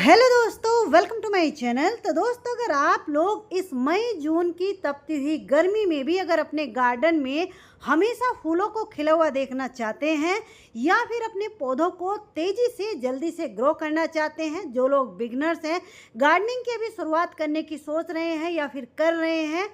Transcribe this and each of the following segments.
Hello दोस्तों, welcome to my channel. तो दोस्तों, अगर आप लोग इस मई जून की तपती हुई गर्मी में भी अगर अपने गार्डन में हमेशा फूलों को खिला हुआ देखना चाहते हैं या फिर अपने पौधों को तेज़ी से जल्दी से ग्रो करना चाहते हैं, जो लोग बिगनर्स हैं, गार्डनिंग की अभी शुरुआत करने की सोच रहे हैं या फिर कर रहे हैं,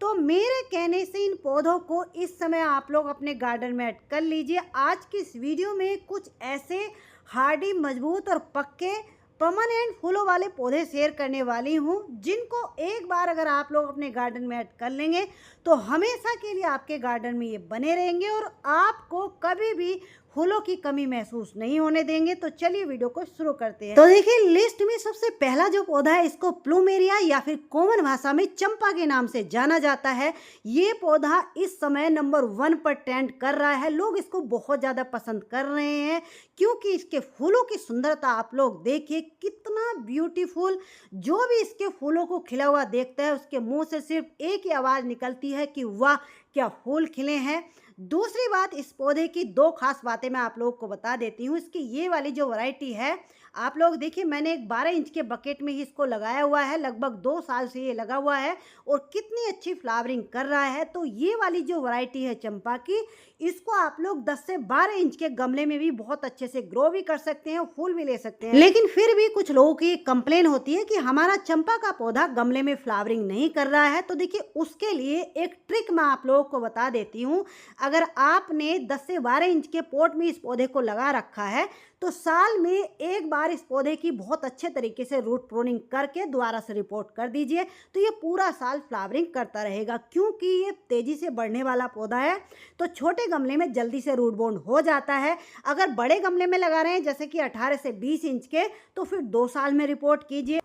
तो मेरे कहने से इन पौधों को इस समय आप लोग अपने गार्डन में ऐड कर लीजिए। आज की इस वीडियो में कुछ ऐसे हार्डी, मजबूत और पक्के परमानेंट फूलों वाले पौधे शेयर करने वाली हूँ, जिनको एक बार अगर आप लोग अपने गार्डन में ऐड कर लेंगे तो हमेशा के लिए आपके गार्डन में ये बने रहेंगे और आपको कभी भी फूलों की कमी महसूस नहीं होने देंगे। तो चलिए वीडियो को शुरू करते हैं। तो देखिए, लिस्ट में सबसे पहला जो पौधा है, इसको प्लूमेरिया या फिर कॉमन भाषा में चंपा के नाम से जाना जाता है। ये पौधा इस समय नंबर 1 पर ट्रेंड कर रहा है। लोग इसको बहुत ज़्यादा पसंद कर रहे हैं क्योंकि इसके फूलों की सुंदरता आप लोग देखिए, कितना ब्यूटीफुल। जो भी इसके फूलों को खिला हुआ देखता है, उसके मुंह से सिर्फ एक ही आवाज़ निकलती है कि वाह क्या फूल खिले हैं। दूसरी बात, इस पौधे की 2 खास बातें मैं आप लोगों को बता देती हूँ। इसकी ये वाली जो वैरायटी है, आप लोग देखिए, मैंने एक 12 इंच के बकेट में ही इसको लगाया हुआ है। लगभग 2 साल से ये लगा हुआ है और कितनी अच्छी फ्लावरिंग कर रहा है। तो ये वाली जो वैरायटी है चंपा की, इसको आप लोग 10 से 12 इंच के गमले में भी बहुत अच्छे से ग्रो भी कर सकते हैं, फूल भी ले सकते हैं। लेकिन फिर भी कुछ लोगों की कंप्लेन होती है कि हमारा चंपा का पौधा गमले में फ्लावरिंग नहीं कर रहा है। तो देखिए, उसके लिए एक ट्रिक मैं आप लोगों को बता देती हूँ। अगर आपने 10 से 12 इंच के पॉट में इस पौधे को लगा रखा है तो साल में एक बार इस पौधे की बहुत अच्छे तरीके से रूट प्रूनिंग करके दोबारा से रिपोर्ट कर दीजिए, तो ये पूरा साल फ्लावरिंग करता रहेगा। क्योंकि ये तेज़ी से बढ़ने वाला पौधा है तो छोटे गमले में जल्दी से रूट बाउंड हो जाता है। अगर बड़े गमले में लगा रहे हैं जैसे कि 18 से 20 इंच के, तो फिर 2 साल में रिपोर्ट कीजिए।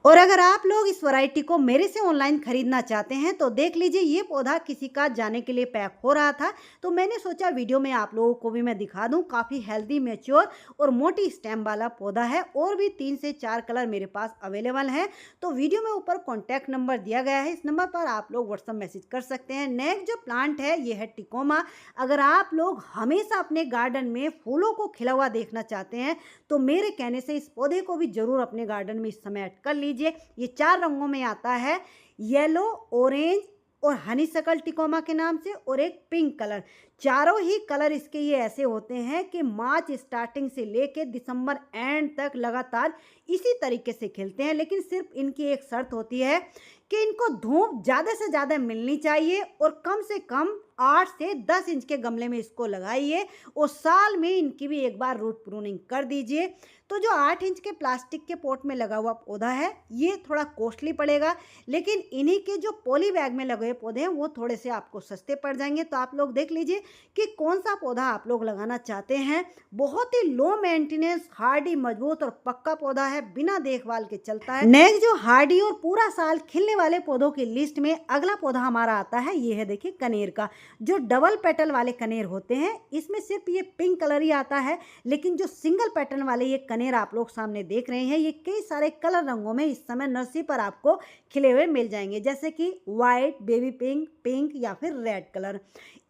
और अगर आप लोग इस वैरायटी को मेरे से ऑनलाइन खरीदना चाहते हैं तो देख लीजिए, ये पौधा किसी का जाने के लिए पैक हो रहा था, तो मैंने सोचा वीडियो में आप लोगों को भी मैं दिखा दूं। काफ़ी हेल्दी, मैच्योर और मोटी स्टेम वाला पौधा है और भी 3 से 4 कलर मेरे पास अवेलेबल हैं। तो वीडियो में ऊपर कॉन्टैक्ट नंबर दिया गया है, इस नंबर पर आप लोग व्हाट्सअप मैसेज कर सकते हैं। नेक्स्ट जो प्लांट है ये है टिकोमा। अगर आप लोग हमेशा अपने गार्डन में फूलों को खिला हुआ देखना चाहते हैं तो मेरे कहने से इस पौधे को भी जरूर अपने गार्डन में इस समय ऐड कर लीजिए। ये 4 रंगों में आता है, येलो, ऑरेंज और हनी सकल टिकोमा के नाम से, और एक पिंक कलर। चारों ही कलर इसके ये ऐसे होते हैं कि मार्च स्टार्टिंग से लेके दिसंबर एंड तक लगातार इसी तरीके से खिलते हैं। लेकिन सिर्फ इनकी एक शर्त होती है कि इनको धूप ज़्यादा से ज़्यादा मिलनी चाहिए और कम से कम 8 से 10 इंच के गमले में इसको लगाइए और साल में इनकी भी एक बार रूट प्रूनिंग कर दीजिए। तो जो 8 इंच के प्लास्टिक के पॉट में लगा हुआ पौधा है ये थोड़ा कॉस्टली पड़ेगा, लेकिन इन्हीं के जो पॉली बैग में लगे हुए पौधे हैं वो थोड़े से आपको सस्ते पड़ जाएंगे। तो आप लोग देख लीजिए कि कौन सा पौधा आप लोग लगाना चाहते हैं। बहुत ही लो मेंटेनेंस, हार्डी, मजबूत और पक्का पौधा है, बिना देखभाल के चलता है। नेक्स्ट जो हार्डी और पूरा साल खिलने वाले पौधों की लिस्ट में अगला पौधा हमारा आता है, ये है देखिए कनेर का। जो डबल पेटल वाले कनेर होते हैं, इसमें सिर्फ ये पिंक कलर ही आता है, लेकिन जो सिंगल पेटल वाले ये कनेर आप लोग सामने देख रहे हैं, ये कई सारे कलर रंगों में इस समय नर्सरी पर आपको खिले हुए मिल जाएंगे, जैसे कि वाइट, बेबी पिंक, पिंक या फिर रेड कलर।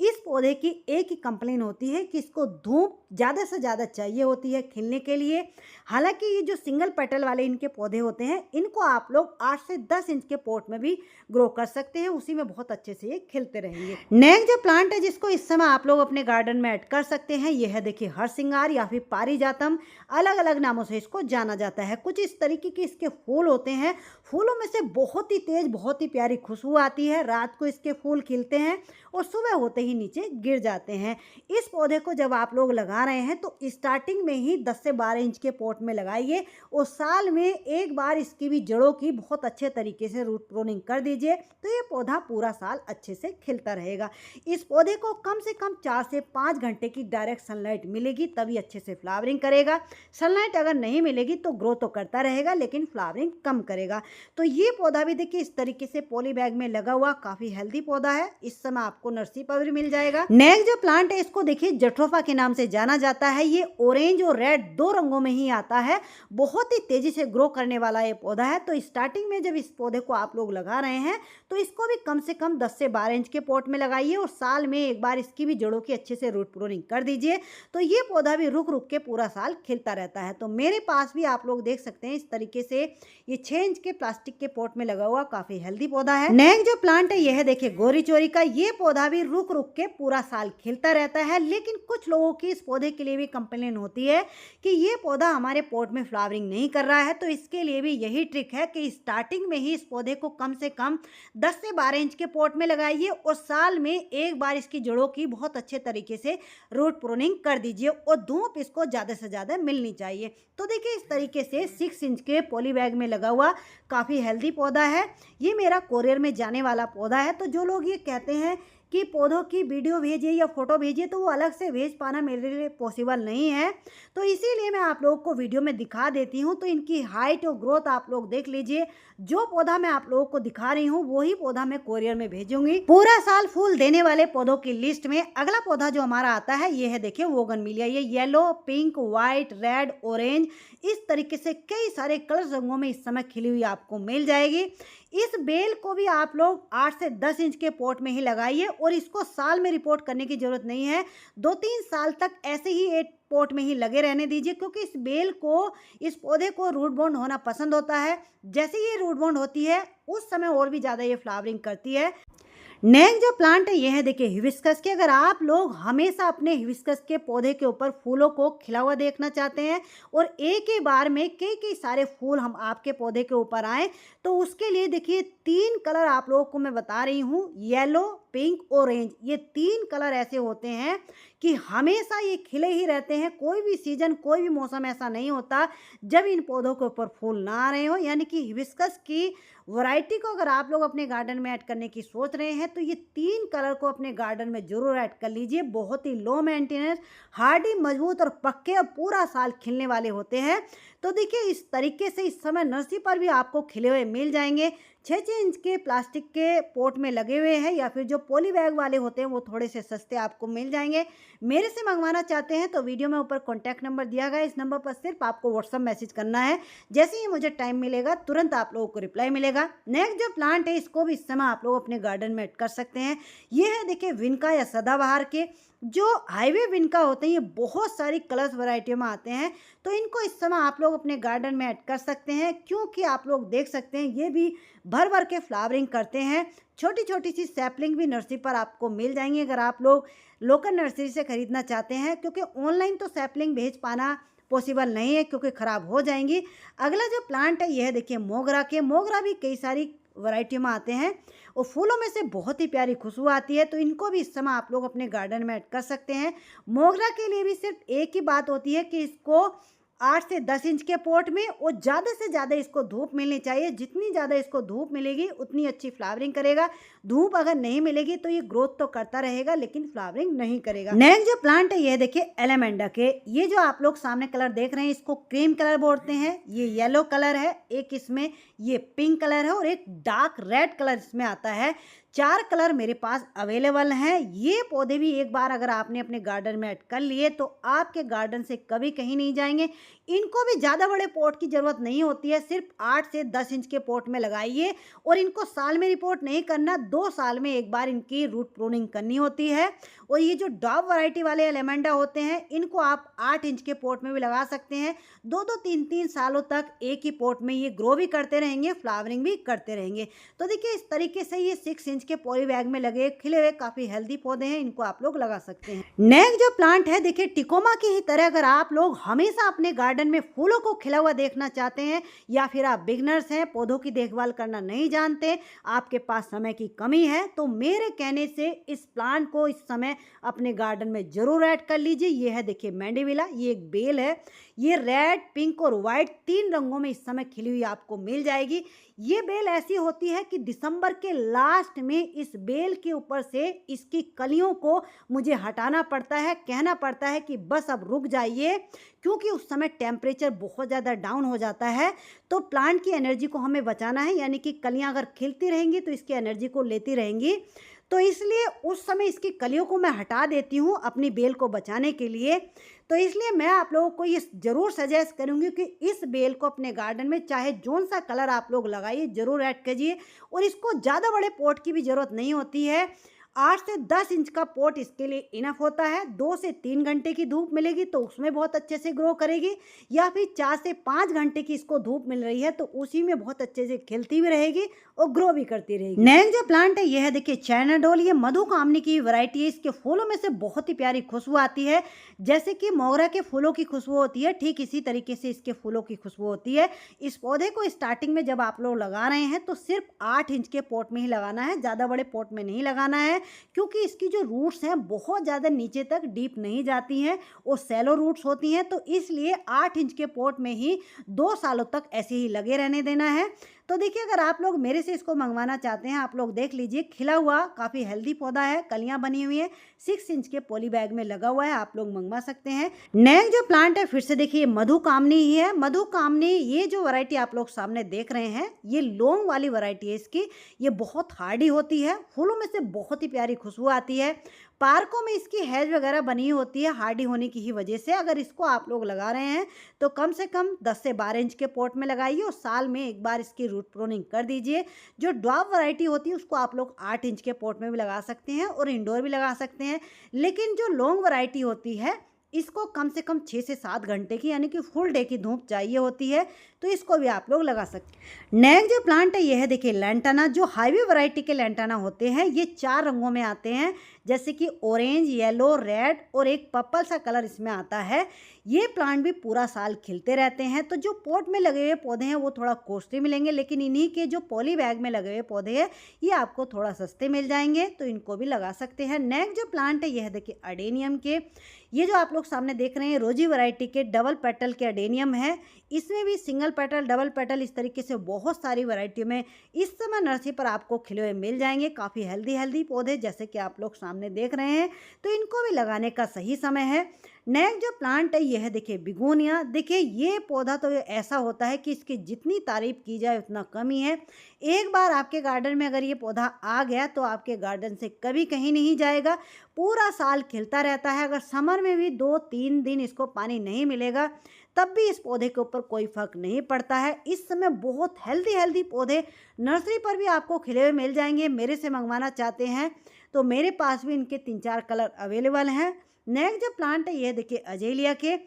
इस पौधे की एक ही कंप्लेन होती है कि इसको धूप ज़्यादा से ज़्यादा चाहिए होती है खिलने के लिए। हालांकि ये जो सिंगल पेटल वाले इनके पौधे होते हैं, इनको आप लोग 8 से 10 इंच के पॉट में भी ग्रो कर सकते हैं, उसी में बहुत अच्छे से ये खिलते रहेंगे। नेक्स्ट जो प्लांट है जिसको इस समय आप लोग अपने गार्डन में ऐड कर सकते हैं, ये है देखिए हरसिंगार या फिर पारिजातम। अलग अलग नामों से इसको जाना जाता है। कुछ इस तरीके के इसके फूल होते हैं, फूलों में से बहुत ही तेज, बहुत ही प्यारी खुशबू आती है। रात को इसके फूल खिलते हैं और सुबह होते ही नीचे गिर जाते हैं। इस पौधे को जब आप लोग लगा रहे हैं तो स्टार्टिंग में ही 10 से 12 इंच के पॉट में लगाइए और साल में एक बार इसकी भी जड़ों की बहुत अच्छे तरीके से रूट प्रूनिंग कर दीजिए, तो ये पौधा पूरा साल अच्छे से खिलता रहेगा। इस पौधे को कम से कम 4 से 5 घंटे की डायरेक्ट सनलाइट मिलेगी तभी अच्छे से फ्लावरिंग करेगा। सनलाइट अगर नहीं मिलेगी तो ग्रो तो करता रहेगा लेकिन फ्लावरिंग कम करेगा। तो ये पौधा भी देखिए इस तरीके से पॉली बैग में लगा हुआ काफ़ी हेल्दी पौधा है, इस समय आपको नर्सरी पर भी मिल जाएगा। नेक्स्ट जो प्लांट है इसको देखिए जट्रोफा के नाम से जाना जाता है। ये ऑरेंज और रेड 2 रंगों में ही आता है। बहुत ही तेजी से ग्रो करने वाला ये पौधा है। तो स्टार्टिंग में जब इस पौधे को आप लोग लगा रहे हैं तो इसको भी कम से कम 10 से 12 इंच के पॉट में लगाइए और साल में एक बार इसकी भी जड़ों की अच्छे से रूट प्रूनिंग कर दीजिए, तो ये पौधा भी रुक रुक के पूरा साल खिलता रहता है। तो मेरे पास भी आप लोग देख सकते हैं इस तरीके से ये 6 इंच के प्लास्टिक के पॉट में लगा हुआ काफी हेल्दी पौधा है। नेक्स्ट जो प्लांट है यह है देखिए गोरी चोरी का। ये पौधा भी रुक रुक के पूरा साल खिलता रहता है, लेकिन कुछ लोगों की इस पौधे के लिए भी कंप्लेन होती है कि ये पौधा हमारे पॉट में फ्लावरिंग नहीं कर रहा है। तो इसके लिए भी यही ट्रिक है कि स्टार्टिंग में ही इस पौधे को कम से कम 10 से 12 इंच के पॉट में लगाइए और साल में एक बार इसकी जड़ों की बहुत अच्छे तरीके से रूट प्रूनिंग कर दीजिए और धूप इसको ज़्यादा से ज़्यादा मिलनी चाहिए। तो देखिए इस तरीके से 6 इंच के पॉली बैग में लगा हुआ काफ़ी हेल्दी पौधा है। ये मेरा कोरियर में जाने वाला पौधा है। तो जो लोग ये कहते हैं कि पौधों की वीडियो भेजिए या फोटो भेजिए, तो वो अलग से भेज पाना मेरे लिए पॉसिबल नहीं है, तो इसीलिए मैं आप लोगों को वीडियो में दिखा देती हूँ। तो इनकी हाइट और ग्रोथ आप लोग देख लीजिए। जो पौधा मैं आप लोगों को दिखा रही हूँ वही पौधा मैं कोरियर में भेजूंगी। पूरा साल फूल देने वाले पौधों की लिस्ट में अगला पौधा जो हमारा आता है ये है देखिए बोगनविलिया। ये yellow, pink, white, red, orange इस तरीके से कई सारे कलर रंगों में इस समय खिली हुई आपको मिल जाएगी। इस बेल को भी आप लोग 8 से 10 इंच के पॉट में ही लगाइए और इसको साल में रिपोर्ट करने की जरूरत नहीं है। 2-3 साल तक ऐसे ही एक पॉट में ही लगे रहने दीजिए, क्योंकि इस बेल को, इस पौधे को रूट बाउंड होना पसंद होता है। जैसे ये रूट बाउंड होती है उस समय और भी ज़्यादा ये फ्लावरिंग करती है। नेक्स्ट जो प्लांट है ये है देखिए हिबिस्कस के। अगर आप लोग हमेशा अपने हिबिस्कस के पौधे के ऊपर फूलों को खिला हुआ देखना चाहते हैं और एक ही बार में कई कई सारे फूल हम आपके पौधे के ऊपर आए, तो उसके लिए देखिए 3 कलर आप लोगों को मैं बता रही हूँ, येलो, पिंक, ऑरेंज। ये 3 कलर ऐसे होते हैं कि हमेशा ये खिले ही रहते हैं। कोई भी सीजन, कोई भी मौसम ऐसा नहीं होता जब इन पौधों के ऊपर फूल ना आ रहे हो। यानी कि हिबिस्कस की वैरायटी को अगर आप लोग अपने गार्डन में ऐड करने की सोच रहे हैं तो ये 3 कलर को अपने गार्डन में जरूर ऐड कर लीजिए। बहुत ही लो मेंटेनेंस, हार्डी, मजबूत और पक्के और पूरा साल खिलने वाले होते हैं। तो देखिए इस तरीके से इस समय नर्सरी पर भी आपको खिले हुए मिल जाएंगे। 6-6 इंच के प्लास्टिक के पॉट में लगे हुए हैं, या फिर जो पॉली बैग वाले होते हैं वो थोड़े से सस्ते आपको मिल जाएंगे। मेरे से मंगवाना चाहते हैं तो वीडियो में ऊपर कॉन्टैक्ट नंबर दिया गया है, इस नंबर पर सिर्फ आपको व्हाट्सअप मैसेज करना है। जैसे ही मुझे टाइम मिलेगा तुरंत आप लोगों को रिप्लाई मिलेगा। नेक्स्ट जो प्लांट है इसको भी इस समय आप लोग अपने गार्डन में ऐड कर सकते हैं। ये है देखिए विनका या सदाबहार के। जो हाईवे विनका होते हैं ये बहुत सारी कलर्स वैरायटियों में आते हैं, तो इनको इस समय आप लोग अपने गार्डन में ऐड कर सकते हैं, क्योंकि आप लोग देख सकते हैं ये भी भर भर के फ्लावरिंग करते हैं। छोटी छोटी सी सैपलिंग भी नर्सरी पर आपको मिल जाएंगी अगर आप लोग लोकल नर्सरी से खरीदना चाहते हैं, क्योंकि ऑनलाइन तो सैपलिंग भेज पाना पॉसिबल नहीं है क्योंकि ख़राब हो जाएंगी। अगला जो प्लांट है यह देखिए मोगरा के। मोगरा भी कई सारी वैरायटी में आते हैं और फूलों में से बहुत ही प्यारी खुशबू आती है, तो इनको भी इस समय आप लोग अपने गार्डन में ऐड कर सकते हैं। मोगरा के लिए भी सिर्फ एक ही बात होती है कि इसको 8 से 10 इंच के पॉट में और ज़्यादा से ज़्यादा इसको धूप मिलनी चाहिए। जितनी ज़्यादा इसको धूप मिलेगी उतनी अच्छी फ्लावरिंग करेगा। धूप अगर नहीं मिलेगी तो ये ग्रोथ तो करता रहेगा लेकिन फ्लावरिंग नहीं करेगा। नेक्स्ट जो प्लांट है ये देखिए एलेमेंडा के। ये जो आप लोग सामने कलर देख रहे हैं इसको क्रीम कलर बोलते हैं। ये येलो कलर है, एक इसमें ये पिंक कलर है और एक डार्क रेड कलर इसमें आता है। 4 कलर मेरे पास अवेलेबल हैं। ये पौधे भी एक बार अगर आपने अपने गार्डन में ऐड कर लिए तो आपके गार्डन से कभी कहीं नहीं जाएंगे। इनको भी ज़्यादा बड़े पॉट की ज़रूरत नहीं होती है, सिर्फ 8 से 10 इंच के पॉट में लगाइए और इनको साल में रिपोर्ट नहीं करना, 2 साल में एक बार इनकी रूट प्रूनिंग करनी होती है। और ये जो डॉब वैरायटी वाले एलेमेंडा होते हैं इनको आप 8 इंच के पॉट में भी लगा सकते हैं। 2-2, 3-3 सालों तक एक ही पॉट में ये ग्रो भी करते रहेंगे, फ्लावरिंग भी करते रहेंगे। तो देखिए इस तरीके से ये 6 इंच के पॉली बैग में लगे खिले हुए काफ़ी हेल्दी पौधे हैं, इनको आप लोग लगा सकते हैं। नेक्स्ट जो प्लांट है देखिए टिकोमा की ही तरह अगर आप लोग हमेशा अपने गार्डन में फूलों को खिला हुआ देखना चाहते हैं या फिर आप बिगनर्स हैं, पौधों की देखभाल करना नहीं जानते, आपके पास समय की कमी है, तो मेरे कहने से इस प्लांट को इस समय अपने गार्डन में जरूर ऐड कर लीजिए। ये है देखिए मैंडेविला। ये एक बेल है। ये रेड, पिंक और व्हाइट 3 रंगों में इस समय खिली हुई आपको मिल जाएगी। ये बेल ऐसी होती है कि दिसंबर के लास्ट में इस बेल के ऊपर से इसकी कलियों को मुझे हटाना पड़ता है, कहना पड़ता है कि बस अब रुक जाइए, क्योंकि उस समय टेम्परेचर बहुत ज़्यादा डाउन हो जाता है। तो प्लांट की एनर्जी को हमें बचाना है, यानी कि कलियां अगर खिलती रहेंगी तो इसकी एनर्जी को लेती रहेंगी। तो इसलिए उस समय इसकी कलियों को मैं हटा देती हूँ अपनी बेल को बचाने के लिए। तो इसलिए मैं आप लोगों को ये ज़रूर सजेस्ट करूँगी कि इस बेल को अपने गार्डन में चाहे जौन सा कलर आप लोग लगाइए ज़रूर ऐड कीजिए। और इसको ज़्यादा बड़े पॉट की भी ज़रूरत नहीं होती है। 8 से 10 इंच का पॉट इसके लिए इनफ होता है। 2 से 3 घंटे की धूप मिलेगी तो उसमें बहुत अच्छे से ग्रो करेगी, या फिर 4 से 5 घंटे की इसको धूप मिल रही है तो उसी में बहुत अच्छे से खिलती भी रहेगी और ग्रो भी करती रहेगी। नेक्स्ट जो प्लांट है ये है देखिए चाइना डोल। ये मधुकामनी की वैरायटी है। इसके फूलों में से बहुत ही प्यारी खुशबू आती है, जैसे कि मोगरा के फूलों की खुशबू होती है, ठीक इसी तरीके से इसके फूलों की खुशबू होती है। इस पौधे को स्टार्टिंग में जब आप लोग लगा रहे हैं तो सिर्फ 8 इंच के पॉट में ही लगाना है, ज़्यादा बड़े पॉट में नहीं लगाना है, क्योंकि इसकी जो रूट्स हैं बहुत ज़्यादा नीचे तक डीप नहीं जाती हैं और सैलो रूट्स होती हैं, तो इसलिए 8 इंच के पॉट में ही 2 सालों तक ऐसे ही लगे रहने देना है। तो देखिए अगर आप लोग मेरे से इसको मंगवाना चाहते हैं, आप लोग देख लीजिए, खिला हुआ काफ़ी हेल्दी पौधा है, कलियां बनी हुई हैं, 6 इंच के पॉली बैग में लगा हुआ है, आप लोग मंगवा सकते हैं। नेक्स्ट जो प्लांट है फिर से देखिए मधुकामनी ही है। मधुकामनी ये जो वैरायटी आप लोग सामने देख रहे हैं ये लॉन्ग वाली वैरायटी है इसकी। ये बहुत हार्डी होती है, फूलों में से बहुत ही प्यारी खुशबू आती है। पार्कों में इसकी हैज वगैरह बनी होती है हार्डी होने की ही वजह से। अगर इसको आप लोग लगा रहे हैं तो कम से कम 10 से 12 इंच के पॉट में लगाइए और साल में एक बार इसकी रूट प्रूनिंग कर दीजिए। जो ड्वार्फ वैरायटी होती है उसको आप लोग 8 इंच के पॉट में भी लगा सकते हैं और इंडोर भी लगा सकते हैं, लेकिन जो लॉन्ग वैरायटी होती है इसको कम से कम 6 से 7 घंटे की यानी कि फुल डे की धूप चाहिए होती है, तो इसको भी आप लोग लगा सकते हैं। नेक्स्ट जो प्लांट है ये है देखिए लैंटाना। जो हाईवे वैरायटी के लैंटाना होते हैं ये 4 रंगों में आते हैं, जैसे कि ऑरेंज, येलो, रेड और एक पर्पल सा कलर इसमें आता है। ये प्लांट भी पूरा साल खिलते रहते हैं। तो जो पॉट में लगे हुए पौधे हैं वो थोड़ा कॉस्टली मिलेंगे, लेकिन इन्हीं के जो पॉली बैग में लगे हुए पौधे हैं ये आपको थोड़ा सस्ते मिल जाएंगे, तो इनको भी लगा सकते हैं। नेक्स्ट जो प्लांट है यह देखिए अडेनियम के। ये जो आप लोग सामने देख रहे हैं रोजी वैरायटी के डबल पेटल के अडेनियम है। इसमें भी सिंगल पेटल, डबल पेटल, इस तरीके से बहुत सारी वैरायटियों में इस समय नर्सरी पर आपको खिले हुए मिल जाएंगे। काफ़ी हेल्दी पौधे जैसे कि आप लोग सामने देख रहे हैं, तो इनको भी लगाने का सही समय है। नेक्स्ट जो प्लांट है ये है देखिए बिगोनिया। देखिए ये पौधा तो ऐसा होता है कि इसकी जितनी तारीफ की जाए उतना कम ही है। एक बार आपके गार्डन में अगर ये पौधा आ गया तो आपके गार्डन से कभी कहीं नहीं जाएगा, पूरा साल खिलता रहता है। अगर समर में भी 2-3 दिन इसको पानी नहीं मिलेगा तब भी इस पौधे के ऊपर कोई फर्क नहीं पड़ता है। इस समय बहुत हेल्दी पौधे नर्सरी पर भी आपको खिले हुए मिल जाएंगे। मेरे से मंगवाना चाहते हैं तो मेरे पास भी इनके 3-4 कलर अवेलेबल हैं। नेक्स्ट जो प्लांट है ये देखिए अजेलिया के।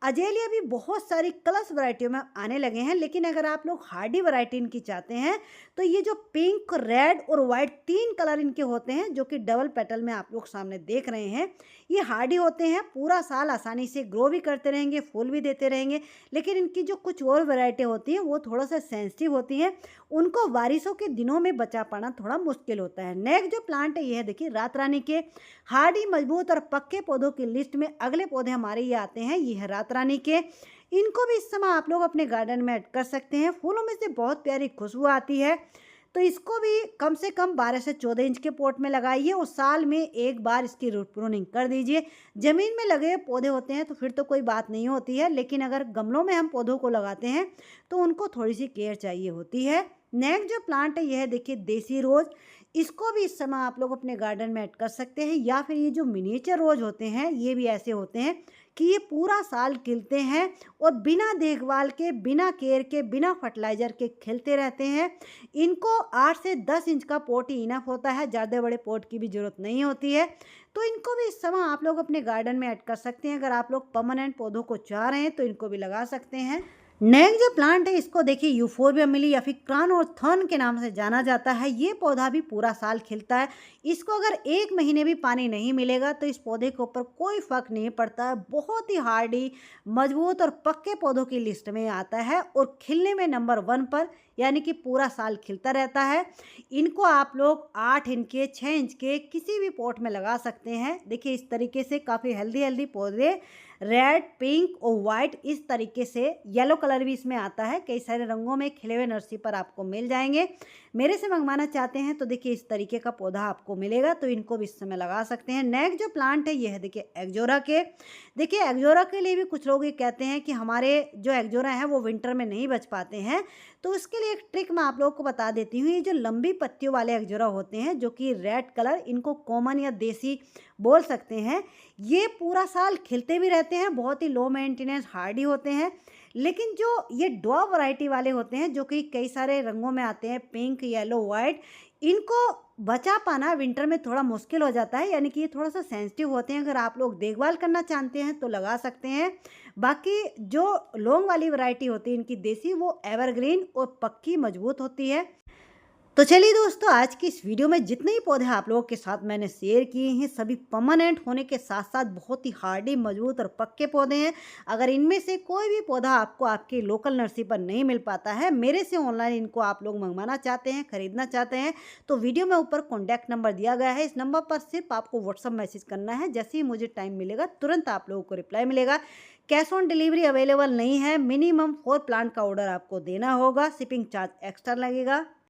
अजेलिया भी बहुत सारी कलर्स वैरायटियों में आने लगे हैं, लेकिन अगर आप लोग हार्डी वैरायटी इनकी चाहते हैं तो ये जो पिंक, रेड और वाइट 3 कलर इनके होते हैं, जो कि डबल पेटल में आप लोग सामने देख रहे हैं, ये हार्डी होते हैं। पूरा साल आसानी से ग्रो भी करते रहेंगे, फूल भी देते रहेंगे। लेकिन इनकी जो कुछ और वैरायटी होती हैं वो थोड़ा सा सेंसिटिव होती हैं, उनको बारिशों के दिनों में बचा पाना थोड़ा मुश्किल होता है। नेक्स्ट जो प्लांट है ये है देखिए रात रानी के। हार्डी, मजबूत और पक्के पौधों की लिस्ट में अगले पौधे हमारे ये आते हैं, ये है रात रानी के। इनको भी इस समय आप लोग अपने गार्डन में ऐड कर सकते हैं। फूलों में से बहुत प्यारी खुशबू आती है, तो इसको भी कम से कम 12 से 14 इंच के पॉट में लगाइए और साल में एक बार इसकी रूट प्रूनिंग कर दीजिए। ज़मीन में लगे पौधे होते हैं तो फिर तो कोई बात नहीं होती है, लेकिन अगर गमलों में हम पौधों को लगाते हैं तो उनको थोड़ी सी केयर चाहिए होती है। नेक्स्ट जो प्लांट है यह है देखिए देसी रोज़। इसको भी इस समय आप लोग अपने गार्डन में ऐड कर सकते हैं, या फिर ये जो मिनिएचर रोज होते हैं ये भी ऐसे होते हैं कि ये पूरा साल खिलते हैं और बिना देखभाल के, बिना केयर के, बिना फर्टिलाइज़र के खिलते रहते हैं। इनको 8 से 10 इंच का पॉट ही इनफ होता है, ज़्यादा बड़े पॉट की भी ज़रूरत नहीं होती है। तो इनको भी इस समय आप लोग अपने गार्डन में ऐड कर सकते हैं। अगर आप लोग परमानेंट पौधों को चाह रहे हैं तो इनको भी लगा सकते हैं। नेक्स्ट जो प्लांट है इसको देखिए यूफोर्बिया मिली या फिर क्रॉन और थर्न के नाम से जाना जाता है। ये पौधा भी पूरा साल खिलता है। इसको अगर 1 महीने भी पानी नहीं मिलेगा तो इस पौधे के ऊपर कोई फर्क नहीं पड़ता है। बहुत ही हार्डी, मजबूत और पक्के पौधों की लिस्ट में आता है और खिलने में नंबर 1 पर, यानी कि पूरा साल खिलता रहता है। इनको आप लोग 8 इंच के, 6 इंच के किसी भी पॉट में लगा सकते हैं। देखिए इस तरीके से काफ़ी हेल्दी पौधे, रेड, पिंक और वाइट, इस तरीके से येलो कलर भी इसमें आता है। कई सारे रंगों में खिले हुए नर्सरी पर आपको मिल जाएंगे। मेरे से मंगवाना चाहते हैं तो देखिए इस तरीके का पौधा आपको मिलेगा, तो इनको भी इस समय लगा सकते हैं। नेक्स्ट जो प्लांट है ये है देखिए एग्जोरा के। देखिए एग्जोरा के लिए भी कुछ लोग ये कहते हैं कि हमारे जो एग्जोरा है वो विंटर में नहीं बच पाते हैं, तो उसके लिए एक ट्रिक मैं आप लोगों को बता देती हूँ। ये जो लंबी पत्तियों वाले एग्जोरा होते हैं, जो कि रेड कलर, इनको कॉमन या देसी बोल सकते हैं, ये पूरा साल खिलते भी रहते हैं, बहुत ही लो मेंटेनेंस, हार्डी होते हैं। लेकिन जो ये ड्वार्फ वैरायटी वाले होते हैं, जो कि कई सारे रंगों में आते हैं, पिंक, येलो, वाइट, इनको बचा पाना विंटर में थोड़ा मुश्किल हो जाता है, यानी कि ये थोड़ा-सा सेंसिटिव होते हैं। अगर आप लोग देखभाल करना चाहते हैं तो लगा सकते हैं। बाकी जो लॉन्ग वाली वैरायटी होती है इनकी देसी, वो एवरग्रीन और पक्की मजबूत होती है। तो चलिए दोस्तों, आज की इस वीडियो में जितने ही पौधे आप लोगों के साथ मैंने शेयर किए हैं सभी परमानेंट होने के साथ साथ बहुत ही हार्डी, मजबूत और पक्के पौधे हैं। अगर इनमें से कोई भी पौधा आपको आपके लोकल नर्सरी पर नहीं मिल पाता है, मेरे से ऑनलाइन इनको आप लोग मंगवाना चाहते हैं, खरीदना चाहते हैं, तो वीडियो में ऊपर कॉन्टैक्ट नंबर दिया गया है। इस नंबर पर सिर्फ आपको व्हाट्सअप मैसेज करना है। जैसे ही मुझे टाइम मिलेगा तुरंत आप लोगों को रिप्लाई मिलेगा। कैश ऑन डिलीवरी अवेलेबल नहीं है। मिनिमम 4 प्लांट का ऑर्डर आपको देना होगा। शिपिंग चार्ज एक्स्ट्रा लगेगा।